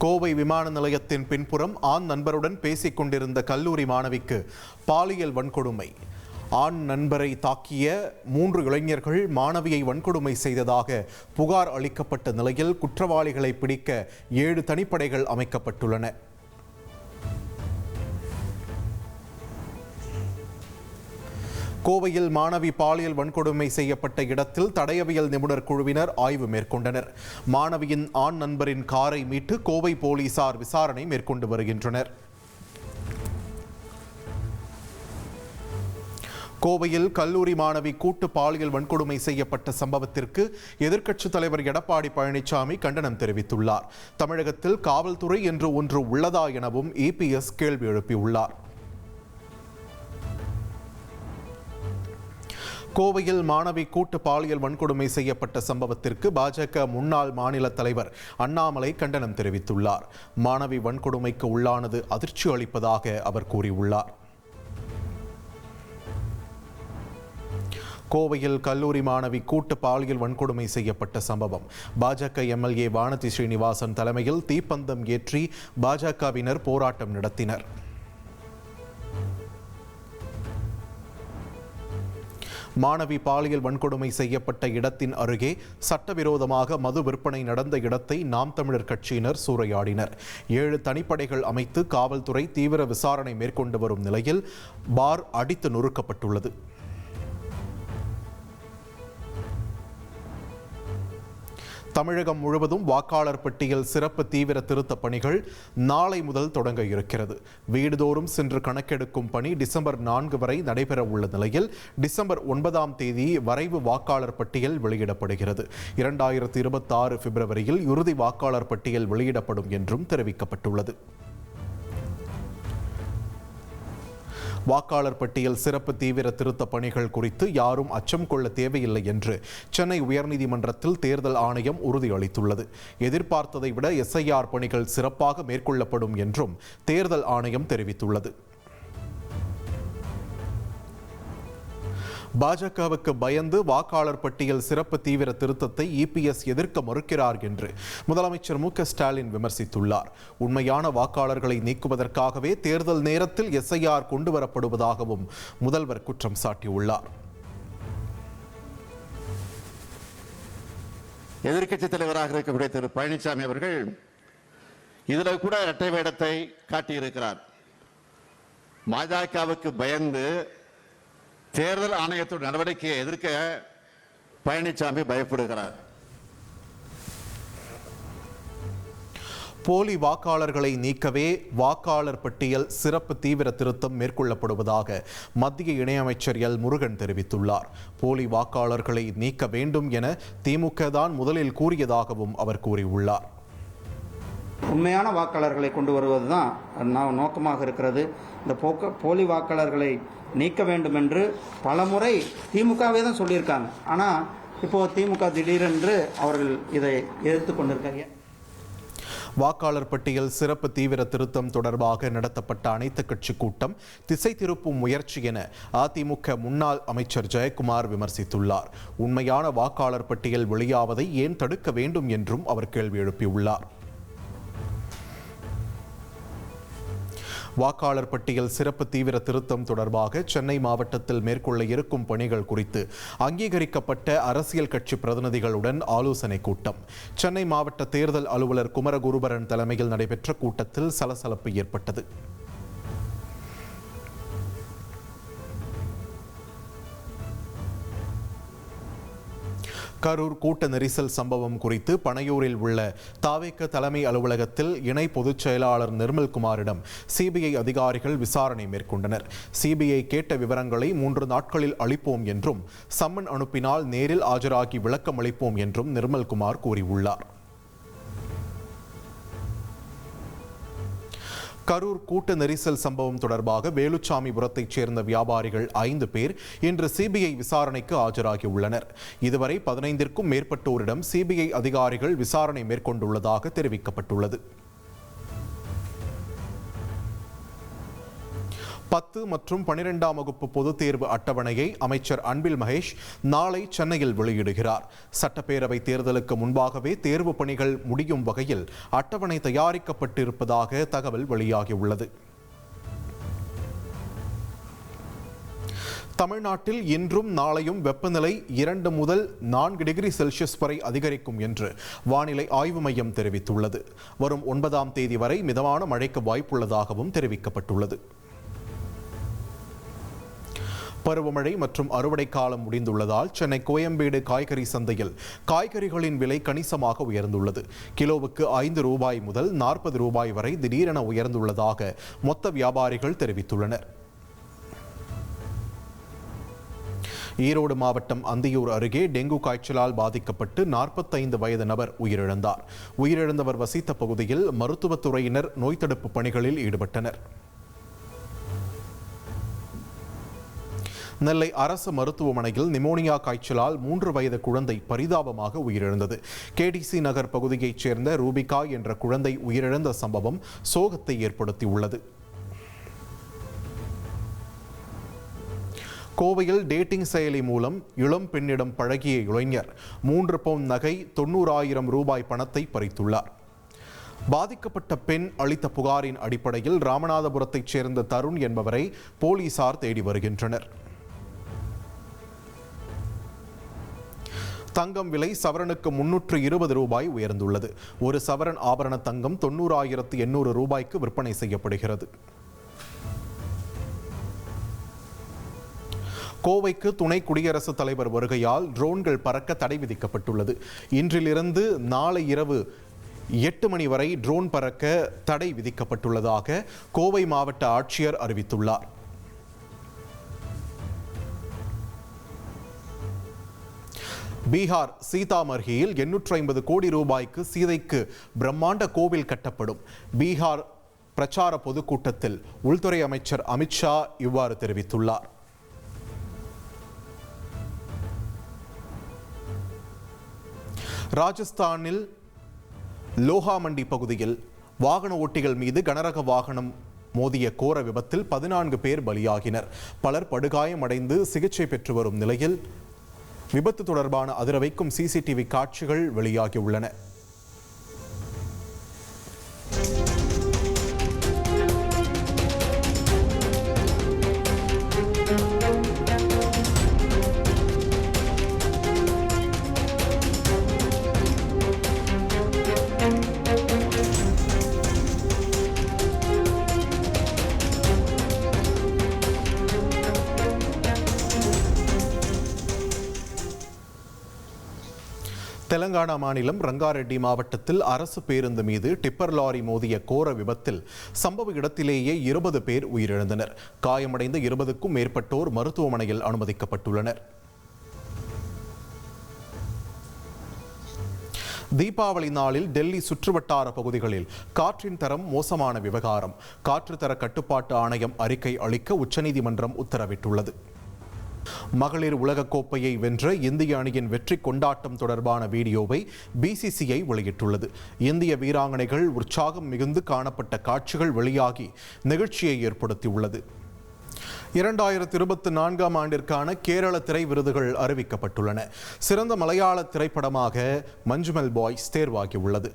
கோவை விமான நிலையத்தின் பின்புறம் ஆண் நண்பருடன் பேசிக் கொண்டிருந்த கல்லூரி மாணவிக்கு பாலியல் வன்கொடுமை. ஆண் நண்பரை தாக்கிய 3 இளைஞர்கள் மாணவியை வன்கொடுமை செய்ததாக புகார் அளிக்கப்பட்ட நிலையில் குற்றவாளிகளை பிடிக்க 7 தனிப்படைகள் அமைக்கப்பட்டுள்ளன. கோவையில் மாணவி பாலியல் வன்கொடுமை செய்யப்பட்ட இடத்தில் தடயவியல் நிபுணர் குழுவினர் ஆய்வு மேற்கொண்டனர். மாணவியின் ஆண் நண்பரின் காரை மீட்டு கோவை போலீசார் விசாரணை மேற்கொண்டு வருகின்றனர். கோவையில் கல்லூரி மாணவி கூட்டு பாலியல் வன்கொடுமை செய்யப்பட்ட சம்பவத்திற்கு எதிர்க்கட்சித் தலைவர் எடப்பாடி பழனிசாமி கண்டனம் தெரிவித்துள்ளார். தமிழகத்தில் காவல்துறை என்று ஒன்று உள்ளதா எனவும் EPS கேள்வி எழுப்பியுள்ளார். கோவையில் மாணவி கூட்டு பாலியல் வன்கொடுமை செய்யப்பட்ட சம்பவத்திற்கு பாஜக முன்னாள் மாநில தலைவர் அண்ணாமலை கண்டனம் தெரிவித்துள்ளார். மாணவி வன்கொடுமைக்கு உள்ளானது அதிர்ச்சி அளிப்பதாக அவர் கூறியுள்ளார். கோவையில் கல்லூரி மாணவி கூட்டு பாலியல் வன்கொடுமை செய்யப்பட்ட சம்பவம். பாஜக MLA வானதி ஸ்ரீனிவாசன் தலைமையில் தீப்பந்தம் ஏற்றி பாஜகவினர் போராட்டம் நடத்தினர். மாணவி பாலியல் வன்கொடுமை செய்யப்பட்ட இடத்தின் அருகே சட்டவிரோதமாக மது விற்பனை நடந்த இடத்தை நாம் தமிழர் கட்சியினர் சூறையாடினர். 7 தனிப்படைகள் அமைத்து காவல்துறை தீவிர விசாரணை மேற்கொண்டு வரும் நிலையில் பார் அடித்து நொறுக்கப்பட்டுள்ளது. தமிழகம் முழுவதும் வாக்காளர் பட்டியல் சிறப்பு தீவிர திருத்த பணிகள் நாளை முதல் தொடங்க இருக்கிறது. வீடுதோறும் சென்று கணக்கெடுக்கும் பணி டிசம்பர் 4 வரை நடைபெற உள்ள நிலையில் டிசம்பர் 9ஆம் தேதி வரைவு வாக்காளர் பட்டியல் வெளியிடப்படுகிறது. 2026 பிப்ரவரியில் இறுதி வாக்காளர் பட்டியல் வெளியிடப்படும் என்றும் தெரிவிக்கப்பட்டுள்ளது. வாக்காளர் பட்டியல் சிறப்பு தீவிர திருத்த பணிகள் குறித்து யாரும் அச்சம் கொள்ள தேவையில்லை என்று சென்னை உயர்நீதிமன்றத்தில் தேர்தல் ஆணையம் உறுதியளித்துள்ளது. எதிர்பார்த்ததை விட SIR பணிகள் சிறப்பாக மேற்கொள்ளப்படும் என்றும் தேர்தல் ஆணையம் தெரிவித்துள்ளது. பாஜகவுக்கு பயந்து வாக்காளர் பட்டியல் சிறப்பு தீவிர திருத்தத்தை EPS எதிர்க்க மறுக்கிறார் என்று முதலமைச்சர் மு க ஸ்டாலின் விமர்சித்துள்ளார். உண்மையான வாக்காளர்களை நீக்குவதற்காகவே தேர்தல் நேரத்தில் SIR கொண்டு வரப்படுவதாகவும் முதல்வர் குற்றம் சாட்டியுள்ளார். எதிர்க்கட்சித் தலைவராக இருக்கக்கூடிய திரு பழனிசாமி அவர்கள் இதில் கூட இரட்டை வேடத்தை காட்டியிருக்கிறார். பாஜகவுக்கு பயந்து தேர்தல் ஆணையத்தோட நடவடிக்கையை எதிர்க்க பழனிசாமி பயப்படுகிறார். போலி வாக்காளர்களை நீக்கவே வாக்காளர் பட்டியல் சிறப்பு தீவிர திருத்தம் மேற்கொள்ளப்படுவதாக மத்திய இணையமைச்சர் எல் முருகன் தெரிவித்துள்ளார். போலி வாக்காளர்களை நீக்க வேண்டும் என திமுக தான் முதலில் கூறியதாகவும் அவர் கூறியுள்ளார். உண்மையான வாக்காளர்களை கொண்டு வருவதுதான் நோக்கமாக இருக்கிறது. இந்த போலி வாக்காளர்களை நீக்க வேண்டும் என்று பலமுறை திமுகவே தான் சொல்லியிருக்காங்க. ஆனால் இப்போ திமுக திடீரென்று அவர்கள் இதை எதிர்த்து கொண்டிருக்காங்க. வாக்காளர் பட்டியல் சிறப்பு தீவிர திருத்தம் தொடர்பாக நடத்தப்பட்ட அனைத்து கட்சி கூட்டம் திசை திருப்பும் முயற்சி என அதிமுக முன்னாள் அமைச்சர் ஜெயக்குமார் விமர்சித்துள்ளார். உண்மையான வாக்காளர் பட்டியல் வெளியாவதை ஏன் தடுக்க வேண்டும் என்றும் அவர் கேள்வி எழுப்பியுள்ளார். வாக்காளர் பட்டியல் சிறப்பு தீவிர திருத்தம் தொடர்பாக சென்னை மாவட்டத்தில் மேற்கொள்ள இருக்கும் பணிகள் குறித்து அங்கீகரிக்கப்பட்ட அரசியல் கட்சி பிரதிநிதிகளுடன் ஆலோசனை கூட்டம். சென்னை மாவட்ட தேர்தல் அலுவலர் குமரகுருபரன் தலைமையில் நடைபெற்ற கூட்டத்தில் சலசலப்பு ஏற்பட்டது. கரூர் கூட்ட நெரிசல் சம்பவம் குறித்து பனையூரில் உள்ள தாவேக தலைமை அலுவலகத்தில் இணை பொதுச் செயலாளர் நிர்மல்குமாரிடம் CBI அதிகாரிகள் விசாரணை மேற்கொண்டனர். CBI கேட்ட விவரங்களை 3 நாட்களில் அளிப்போம் என்றும் சம்மன் அனுப்பினால் நேரில் ஆஜராகி விளக்கம் அளிப்போம் என்றும் நிர்மல்குமார் கூறியுள்ளார். கரூர் கூட்ட நெரிசல் சம்பவம் தொடர்பாக வேலுச்சாமிபுரத்தைச் சேர்ந்த வியாபாரிகள் 5 பேர் இன்று CBI விசாரணைக்கு ஆஜராகியுள்ளனர். இதுவரை 15ற்கும் மேற்பட்டோரிடம் CBI அதிகாரிகள் விசாரணை மேற்கொண்டுள்ளதாக தெரிவிக்கப்பட்டுள்ளது. 10 மற்றும் 12ஆம் வகுப்பு பொதுத் தேர்வு அட்டவணையை அமைச்சர் அன்பில் மகேஷ் நாளை சென்னையில் வெளியிடுகிறார். சட்டப்பேரவை தேர்தலுக்கு முன்பாகவே தேர்வு பணிகள் முடியும் வகையில் அட்டவணை தயாரிக்கப்பட்டிருப்பதாக தகவல் வெளியாகியுள்ளது. தமிழ்நாட்டில் இன்றும் நாளையும் வெப்பநிலை 2 முதல் 4 டிகிரி செல்சியஸ் வரை அதிகரிக்கும் என்று வானிலை ஆய்வு மையம் தெரிவித்துள்ளது. வரும் 9ஆம் தேதி வரை மிதமான மழைக்கு வாய்ப்புள்ளதாகவும் தெரிவிக்கப்பட்டுள்ளது. பருவமழை மற்றும் அறுவடை காலம் முடிந்துள்ளதால் சென்னை கோயம்பேடு காய்கறி சந்தையில் காய்கறிகளின் விலை கணிசமாக உயர்ந்துள்ளது. கிலோவுக்கு 5 ரூபாய் முதல் 40 ரூபாய் வரை திடீரென உயர்ந்துள்ளதாக மொத்த வியாபாரிகள் தெரிவித்துள்ளனர். ஈரோடு மாவட்டம் அந்தியூர் அருகே டெங்கு காய்ச்சலால் பாதிக்கப்பட்டு 45 வயது நபர் உயிரிழந்தார். உயிரிழந்தவர் வசித்த பகுதியில் மருத்துவத்துறையினர் நோய் தடுப்பு பணிகளில் ஈடுபட்டனர். நெல்லை அரசு மருத்துவமனையில் நிமோனியா காய்ச்சலால் 3 வயது குழந்தை பரிதாபமாக உயிரிழந்தது. கேடிசி நகர் பகுதியைச் சேர்ந்த ரூபிகா என்ற குழந்தை உயிரிழந்த சம்பவம் சோகத்தை ஏற்படுத்தியுள்ளது. கோவையில் டேட்டிங் செயலி மூலம் இளம் பெண்ணிடம் பழகிய இளைஞர் 3 பவுன் நகை 90,000 ரூபாய் பணத்தை பறித்துள்ளார். பாதிக்கப்பட்ட பெண் அளித்த புகாரின் அடிப்படையில் ராமநாதபுரத்தைச் சேர்ந்த தருண் என்பவரை போலீசார் தேடி வருகின்றனர். தங்கம் விலை சவரனுக்கு 320 ரூபாய் உயர்ந்துள்ளது. ஒரு சவரன் ஆபரண தங்கம் 90,800 ரூபாய்க்கு விற்பனை செய்யப்படுகிறது. கோவைக்கு துணை குடியரசுத் தலைவர் வருகையால் ட்ரோன்கள் பறக்க தடை விதிக்கப்பட்டுள்ளது. இன்றிலிருந்து நாளை இரவு 8 மணி வரை ட்ரோன் பறக்க தடை விதிக்கப்பட்டுள்ளதாக கோவை மாவட்ட ஆட்சியர் அறிவித்துள்ளார். பீகார் சீதாமர்ஹியில் 850 கோடி ரூபாய்க்கு சீதைக்கு பிரம்மாண்ட கோவில் கட்டப்படும். பீகார் பிரச்சார பொதுக்கூட்டத்தில் உள்துறை அமைச்சர் அமித்ஷா இவ்வாறு தெரிவித்துள்ளார். ராஜஸ்தானில் லோஹாமண்டி பகுதியில் வாகன ஓட்டிகள் மீது கனரக வாகனம் மோதிய கோர விபத்தில் 14 பேர் பலியாகினர். பலர் படுகாயமடைந்து சிகிச்சை பெற்று வரும் நிலையில் விபத்து தொடர்பான அதிரவைக்கும் சிசிடிவி காட்சிகள் வெளியாகியுள்ளன. தெலங்கானா மாநிலம் ரங்காரெட்டி மாவட்டத்தில் அரசு பேருந்து மீது டிப்பர் லாரி மோதிய கோர விபத்தில் சம்பவ இடத்திலேயே 20 பேர் உயிரிழந்தனர். காயமடைந்த 20க்கும் மேற்பட்டோர் மருத்துவமனையில் அனுமதிக்கப்பட்டுள்ளனர். தீபாவளி நாளில் டெல்லி சுற்றுவட்டார பகுதிகளில் காற்றின் தரம் மோசமான விவகாரம். காற்றுத்தர கட்டுப்பாட்டு ஆணையம் அறிக்கை அளிக்க உச்சநீதிமன்றம் உத்தரவிட்டுள்ளது. மகளிர் உலகக்கோப்பையை வென்ற இந்திய அணியின் வெற்றி கொண்டாட்டம் தொடர்பான வீடியோவை பிசிசிஐ வெளியிட்டுள்ளது. இந்திய வீராங்கனைகள் உற்சாகம் மிகுந்து காணப்பட்ட காட்சிகள் வெளியாகி நிகழ்ச்சியை ஏற்படுத்தியுள்ளது. 2024ஆம் ஆண்டிற்கான கேரள திரை விருதுகள் அறிவிக்கப்பட்டுள்ளன. சிறந்த மலையாள திரைப்படமாக மஞ்சுமெல் பாய்ஸ் தேர்வாகியுள்ளது.